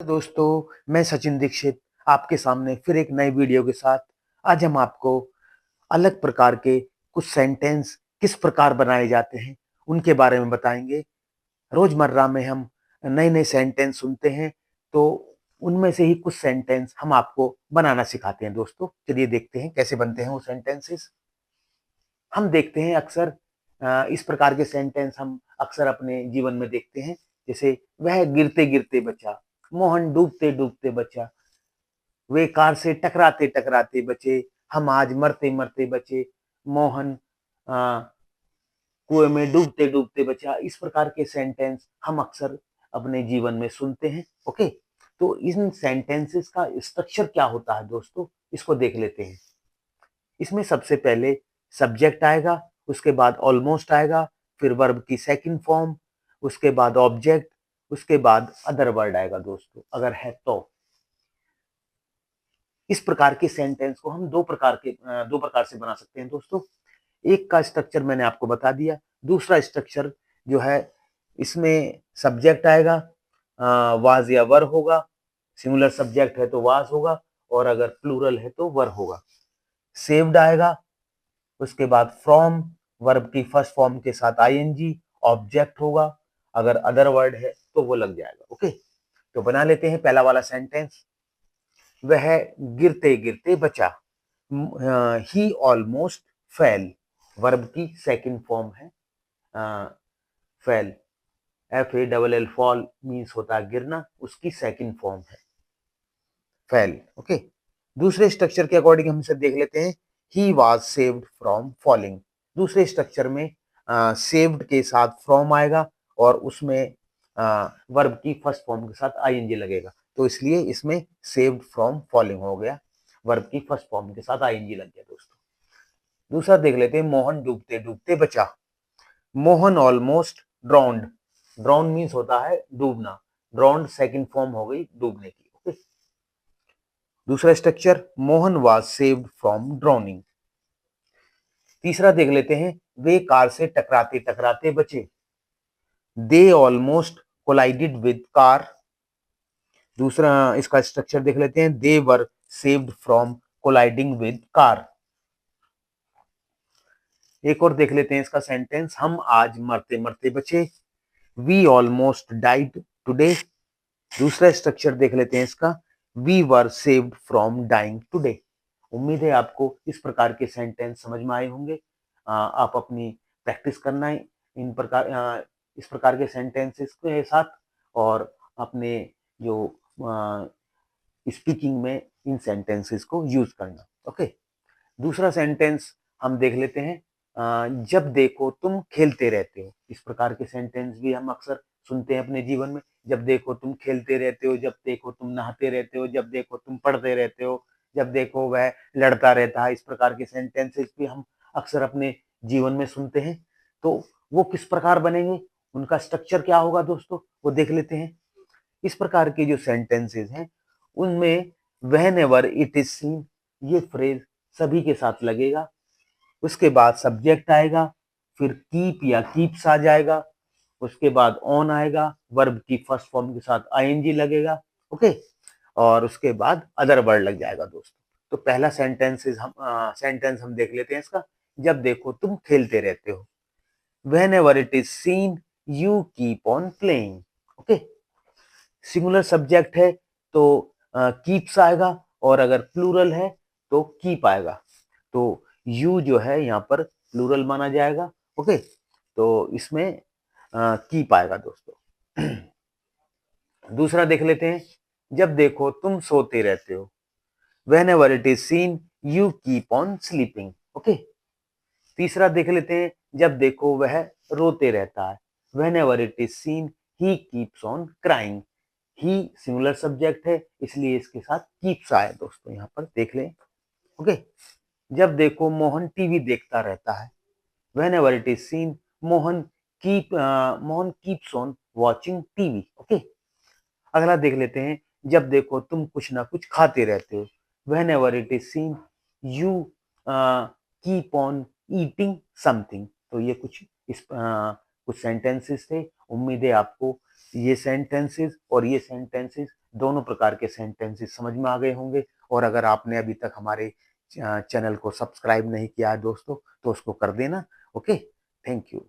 दोस्तों, मैं सचिन दीक्षित आपके सामने फिर एक नई वीडियो के साथ। आज हम आपको अलग प्रकार के कुछ सेंटेंस किस प्रकार बनाए जाते हैं उनके बारे में बताएंगे। रोजमर्रा में हम नए नए सेंटेंस सुनते हैं, तो उनमें से ही कुछ सेंटेंस हम आपको बनाना सिखाते हैं। दोस्तों, चलिए देखते हैं कैसे बनते हैं वो सेंटेंसेस। हम देखते हैं अक्सर इस प्रकार के सेंटेंस हम अक्सर अपने जीवन में देखते हैं। जैसे, वह गिरते गिरते बचा, मोहन डूबते डूबते बचा, वे कार से टकराते टकराते बचे, हम आज मरते मरते बचे, मोहन कुएं में डूबते डूबते बचा। इस प्रकार के सेंटेंस हम अक्सर अपने जीवन में सुनते हैं। ओके, तो इन सेंटेंसेस का स्ट्रक्चर क्या होता है दोस्तों, इसको देख लेते हैं। इसमें सबसे पहले सब्जेक्ट आएगा, उसके बाद ऑलमोस्ट आएगा, फिर वर्ब की सेकंड फॉर्म, उसके बाद ऑब्जेक्ट, उसके बाद अदर वर्ड आएगा दोस्तों, अगर है तो। इस प्रकार के सेंटेंस को हम दो प्रकार से बना सकते हैं दोस्तों। एक का स्ट्रक्चर मैंने आपको बता दिया। दूसरा स्ट्रक्चर जो है, इसमें सब्जेक्ट आएगा, वाज या वर होगा। सिंगुलर सब्जेक्ट है तो वाज होगा, और अगर प्लूरल है तो वर होगा। सेव्ड आएगा, उसके बाद फ्रॉम, वर्ब की फर्स्ट फॉर्म के साथ आईएनजी, ऑब्जेक्ट होगा, अगर अदर वर्ड है तो वो लग जाएगा। ओके, तो बना लेते हैं पहला वाला सेंटेंस। वह गिरते गिरते बचा, ही ऑलमोस्ट फेल, वर्ब की सेकंड फॉर्म है फेल, FALL, फॉल मीन्स होता है गिरना, उसकी सेकंड फॉर्म है फेल। ओके, दूसरे स्ट्रक्चर के अकॉर्डिंग हम इसे देख लेते हैं। He was saved from falling. दूसरे स्ट्रक्चर में सेव्ड के साथ फ्रॉम आएगा, और उसमें वर्ब की फर्स्ट फॉर्म के साथ आईएनजी लगेगा, तो इसलिए इसमें सेव्ड फ्रॉम फॉलिंग हो गया, वर्ब की फर्स्ट फॉर्म के साथ आईएनजी लग गया दोस्तों। दूसरा देख लेते हैं, मोहन डूबते डूबते बचा, Mohan almost drowned, drowned means होता है डूबना, ड्राउंड सेकंड फॉर्म हो गई डूबने की। ओके, दूसरा structure, Mohan was saved from drowning. तीसरा देख लेते हैं, वे कार से टकराते टकराते बचे, they almost collided with car. दूसरा इसका स्ट्रक्चर देख लेते हैं, they were saved from colliding with car. एक और देख लेते हैं इसका सेंटेंस, हम आज मरते मरते बचे, वी ऑलमोस्ट डाइड टुडे। दूसरा स्ट्रक्चर देख लेते हैं इसका, we were saved from dying today. उम्मीद है आपको इस प्रकार के सेंटेंस समझ में आए होंगे। आप अपनी प्रैक्टिस करना है इस प्रकार के सेंटेंसेस के साथ, और अपने जो स्पीकिंग में इन सेंटेंसेस को यूज करना। ओके, दूसरा सेंटेंस हम देख लेते हैं, जब देखो तुम खेलते रहते हो। इस प्रकार के सेंटेंस भी हम अक्सर सुनते हैं अपने जीवन में। जब देखो तुम खेलते रहते हो, जब देखो तुम नहाते रहते हो, जब देखो तुम पढ़ते रहते हो, जब देखो वह लड़ता रहता है। इस प्रकार के सेंटेंसेस भी हम अक्सर अपने जीवन में सुनते हैं। तो वो किस प्रकार बनेंगे, उनका स्ट्रक्चर क्या होगा दोस्तों, वो देख लेते हैं। इस प्रकार के जो सेंटेंसेस हैं, उनमें व्हेनेवर इट इज सीन, ये फ्रेज सभी के साथ लगेगा। उसके बाद सब्जेक्ट आएगा, फिर कीप या कीप्स आ जाएगा, उसके बाद ऑन आएगा, वर्ब की फर्स्ट फॉर्म के साथ आईएनजी लगेगा। ओके, और उसके बाद अदर वर्ड लग जाएगा दोस्तों। तो पहला सेंटेंस हम देख लेते हैं इसका, जब देखो तुम खेलते रहते हो, whenever it is seen you keep on playing। Okay, singular subject है तो कीप्स आएगा, और अगर प्लूरल है तो कीप आएगा। तो यू जो है यहाँ पर प्लूरल माना जाएगा। ओके, तो इसमें कीप आएगा दोस्तों। दूसरा देख लेते हैं, जब देखो तुम सोते रहते हो, whenever it is seen you keep on sleeping। Okay, तीसरा देख लेते हैं, जब देखो वह रोते रहता है, whenever it is seen he keeps on crying। He singular subject है, इसलिए इसके साथ कीप्स आए दोस्तों, यहाँ पर देख लें। ओके, जब देखो मोहन टीवी देखता रहता है, whenever it is seen Mohan keeps on watching TV. Okay, अगला देख लेते हैं, जब देखो तुम कुछ ना कुछ खाते रहते हो, whenever it is seen you keep on eating something। तो ये कुछ सेंटेंसेस थे। उम्मीद है आपको ये सेंटेंसेस और ये सेंटेंसेस दोनों प्रकार के सेंटेंसेस समझ में आ गए होंगे। और अगर आपने अभी तक हमारे चैनल को सब्सक्राइब नहीं किया है दोस्तों, तो उसको कर देना। Okay, thank you.